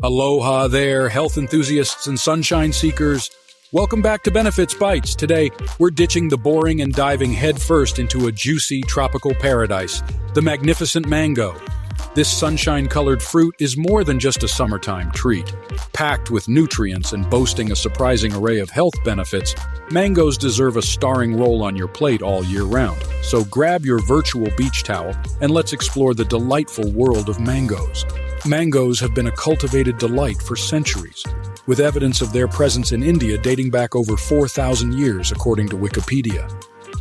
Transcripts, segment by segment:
Aloha there, health enthusiasts and sunshine seekers. Welcome back to Benefits Bites. Today, we're ditching the boring and diving headfirst into a juicy tropical paradise, the magnificent mango. This sunshine-colored fruit is more than just a summertime treat. Packed with nutrients and boasting a surprising array of health benefits, mangoes deserve a starring role on your plate all year round. So grab your virtual beach towel and let's explore the delightful world of mangoes. Mangoes have been a cultivated delight for centuries, with evidence of their presence in India dating back over 4,000 years, according to Wikipedia.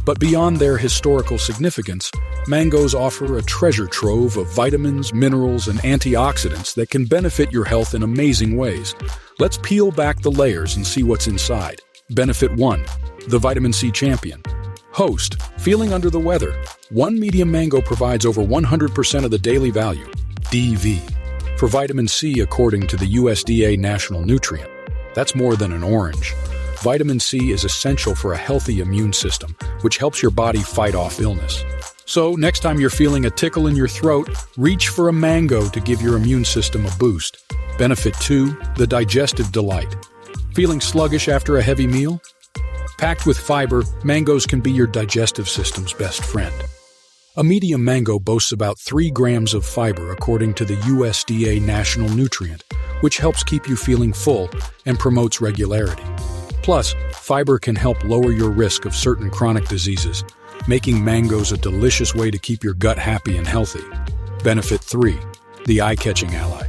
But beyond their historical significance, mangoes offer a treasure trove of vitamins, minerals, and antioxidants that can benefit your health in amazing ways. Let's peel back the layers and see what's inside. Benefit 1. The Vitamin C Champion. Host, feeling under the weather. One medium mango provides over 100% of the daily value, DV. For vitamin C, according to the USDA National Nutrient. That's more than an orange. Vitamin C is essential for a healthy immune system, which helps your body fight off illness. So, next time you're feeling a tickle in your throat, reach for a mango to give your immune system a boost. Benefit 2. The Digestive Delight. Feeling sluggish after a heavy meal? Packed with fiber, mangoes can be your digestive system's best friend. A medium mango boasts about 3 grams of fiber according to the USDA National Nutrient, which helps keep you feeling full and promotes regularity. Plus, fiber can help lower your risk of certain chronic diseases, making mangoes a delicious way to keep your gut happy and healthy. Benefit 3. The eye-catching ally.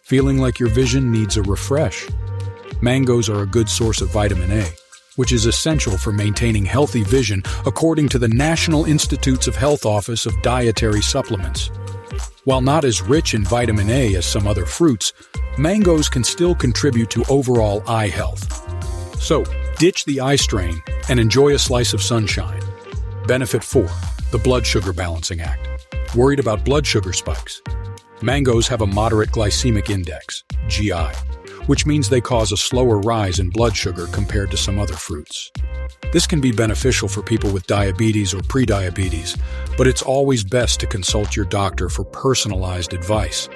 Feeling like your vision needs a refresh? Mangoes are a good source of vitamin A, which is essential for maintaining healthy vision according to the National Institutes of Health Office of Dietary Supplements. While not as rich in vitamin A as some other fruits, mangoes can still contribute to overall eye health. So, ditch the eye strain and enjoy a slice of sunshine. Benefit 4. The Blood Sugar Balancing Act. Worried about blood sugar spikes? Mangoes have a moderate glycemic index, GI, which means they cause a slower rise in blood sugar compared to some other fruits. This can be beneficial for people with diabetes or prediabetes, but it's always best to consult your doctor for personalized advice.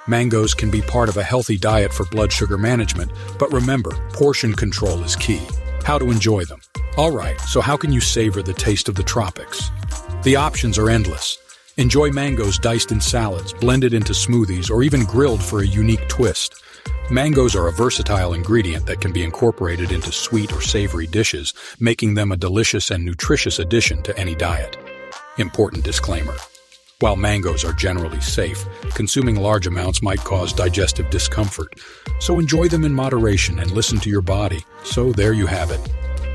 Mangoes can be part of a healthy diet for blood sugar management, but remember, portion control is key. How to enjoy them. Alright, so how can you savor the taste of the tropics? The options are endless. Enjoy mangoes diced in salads, blended into smoothies, or even grilled for a unique twist. Mangoes are a versatile ingredient that can be incorporated into sweet or savory dishes, making them a delicious and nutritious addition to any diet. Important disclaimer. While mangoes are generally safe, consuming large amounts might cause digestive discomfort. So enjoy them in moderation and listen to your body. So there you have it.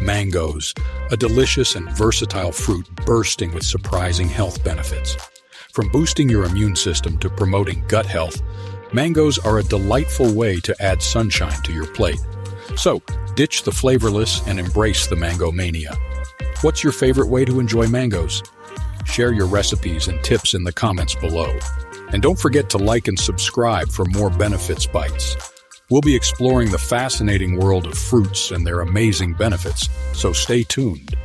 Mangoes, a delicious and versatile fruit bursting with surprising health benefits. From boosting your immune system to promoting gut health, mangoes are a delightful way to add sunshine to your plate. So, ditch the flavorless and embrace the mango mania. What's your favorite way to enjoy mangoes? Share your recipes and tips in the comments below. And don't forget to like and subscribe for more Benefits Bites. We'll be exploring the fascinating world of fruits and their amazing benefits, so stay tuned.